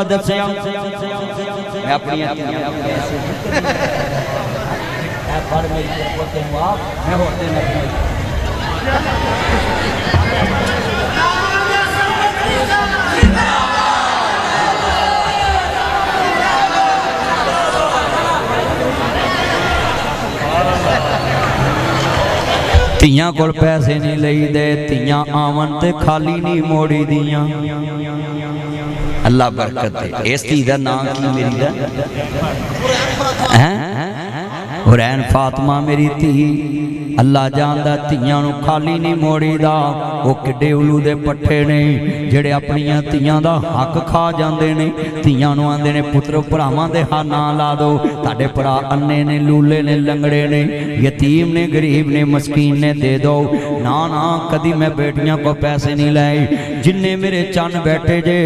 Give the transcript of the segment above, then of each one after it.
दसिया मैं अपनी ਧੀਆਂ ਕੋਲ पैसे नहीं लईदे, धीयां आवन ते खाली नहीं मोड़ी दियां। अल्लाह बरकत दे। इस धी दा नाम की मेरी दा हैं हुरैन फातिमा मेरी धी। अल्लाह जानदा धीयां नूं खाली नहीं मोड़ीदा। वो किड्डे उलू दे पट्ठे ने जिहड़े अपनियां धीयां दा हक खा जांदे ने। धीयां नूं आंदे ने पुत्र भरावां दे हां नां ला दो। तुहाडे भरा अन्ने ने, लूले ने, लंगड़े ने, यतीम ने, गरीब ने, मस्कीन ने, दे दो। ना ना कदी मैं बेटियां को पैसे नहीं लाए। जिन्ने मेरे चन बैठे जे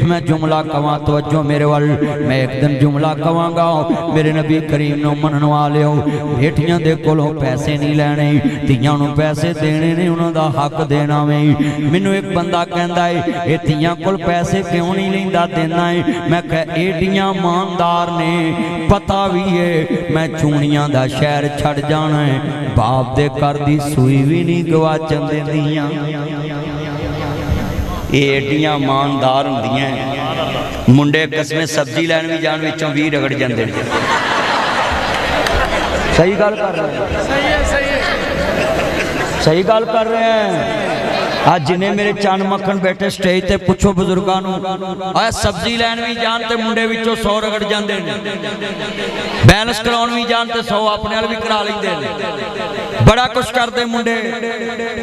मैं जुमला कवां तवज्जो मेरे वल। मैं एक दिन जुमला कवांगा मेरे नबी करीम नूं मनण वालिओ। बेटियां दे कोलों पैसे नहीं लैणे, धीयां नूं पैसे देने ने, उन्हां दा हक देना वे। मैनूं एक बंदा कहंदा है ये धीयां कोल पैसे क्यों नहीं लैंदा देना है। मैं कह एडियां ईमानदार ने, पता भी है मैं चूणियां दा शहर छड़ जाना है, बाप दे घर दी सूई भी नहीं गवाचन दिंदियां। ये एडियां ईमानदार हुंदियां। मुंडे किस्में सब्जी लैण भी जाण विचों 20 रगड़ जांदे ने। सही गल कर रहे हैं, सही गल कर रहे हैं। आज जिन्हें मेरे चन मक्खन बैठे स्टेज ते पुछो बुजुर्गों नूं सब्जी लैन भी जान ते मुंडे विचों 100 रगड़ जांदे ने। बैलेंस कराउण भी जान ते 100 अपने नाल भी करा लैंदे ने। बड़ा कुछ करदे मुंडे।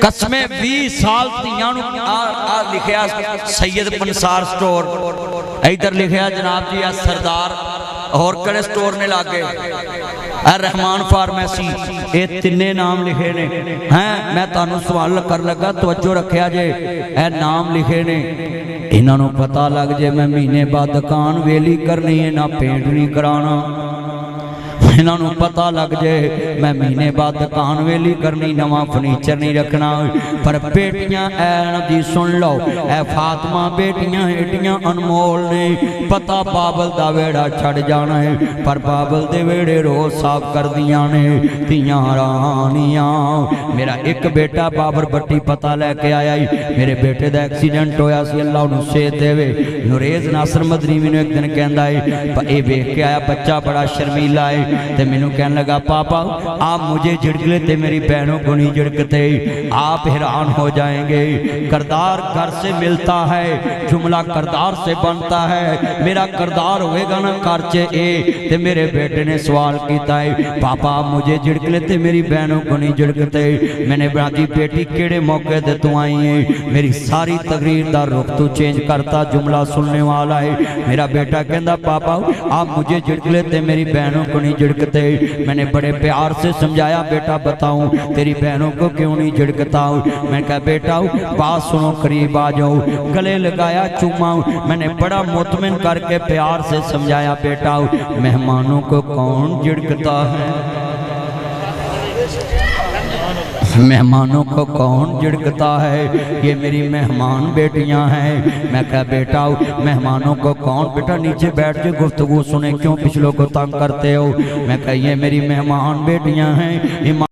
कसमें 20 साल धीयां नूं आ लिखिया सैयद पंसार स्टोर, इधर लिखिया जनाब जी आ सरदार और कड़े स्टोर ने लागे रहमान फार्मेसी। ये तिन्ने नाम लिखे ने हैं। मैं तुहानूं सवाल कर लगा तवज्जो रखिया जे ए नाम लिखे ने। इन्हां नूं पता लग जे मैं महीने बाद दुकान वेली करनी है, ना पेंट नहीं कराना। इन्हों पता लग जाए मैं महीने बाद दुकान वेली करनी, नवा फर्नीचर नहीं रखना। पर बेटियां ऐ सुन लो, ऐ फातिमा बेटियां एडियां अनमोल ने। पता बाबल दा वेड़ा छड़ जाना है, पर बाबल दे वेड़े रोज साफ कर दियां ने धीयां रानियां। मेरा एक बेटा बाबर बट्टी पता लैके आया ही मेरे बेटे दा एक्सीडेंट होया सी, अल्लाह उन्हूं सेहत देवे। नुरेज नासर मदनी मैनूं एक दिन कहंदा है ये वेख के आया बच्चा बड़ा शर्मीला है। ते मैनू कहने लगा पापा आप मुझे झिड़कले ते मेरी बहनों को नहीं झिड़कते, आप हैरान हो जाएंगे। करदार घर से मिलता है, जुमला करदार से बनता है। मेरा करदार होएगा ना घर च ए। ते मेरे बेटे ने सवाल किया है पापा आप मुझे झिड़कले ते मेरी बहनों को नहीं झिड़कते। मैंने बाकी बेटी केड़े मौके ते तू आई है, मेरी सारी तकरीर का रुख तू चेंज करता। जुमला सुनने वाला है। मेरा बेटा कहता पापा आप मुझे झिड़कले ते मेरी बहनों को नहीं झिड़कते। मैंने बड़े प्यार से समझाया बेटा बताऊं तेरी बहनों को क्यों नहीं झिड़कता हूं। मैं कहा बेटा बात सुनो करीब आ जाओ। गले लगाया चूमा। मैंने बड़ा मुतमिन करके प्यार से समझाया बेटा मेहमानों को कौन झिड़कता है, मेहमानों को कौन झिड़कता है, ये मेरी मेहमान बेटियां हैं। मैं कहा बेटा मेहमानों को कौन, बेटा नीचे बैठ के गुफ्तगू सुने क्यों पिछलों को तंग करते हो। मैं कहा ये मेरी मेहमान बेटियां हैं।